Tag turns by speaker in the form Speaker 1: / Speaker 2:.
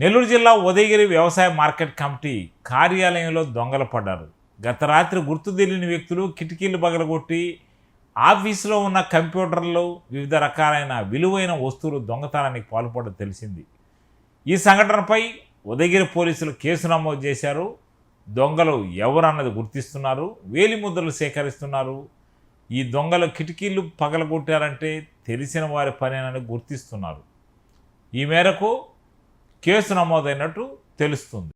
Speaker 1: నెల్లూరు జిల్లా ఉదయగిరి వ్యవసాయ market committee కార్యాలయంలో దొంగలు పడ్డారు. గత రాత్రి గుర్తు తెలియని వ్యక్తులు కిటికీలు పగలగొట్టి ఆఫీసులో ఉన్న కంప్యూటర్లు వివిధ రకాలైన విలువైన వస్తువులు దొంగతనానికి పాల్పడడం తెలిసింది. ఈ సంఘటనపై ఉదయగిరి పోలీసులు కేసు నమోదు చేశారు. దొంగలు ఎవరన్నది గుర్తిస్తున్నారు, వేలిముద్రలు సేకరిస్తున్నారు. ఈ దొంగలు కిటికీలు పగలగొట్టారంటే తెలిసిన వారి పనేనని గుర్తిస్తున్నారు. ఈ మేరకు కేసు నమోదైనట్టు తెలుస్తుంది.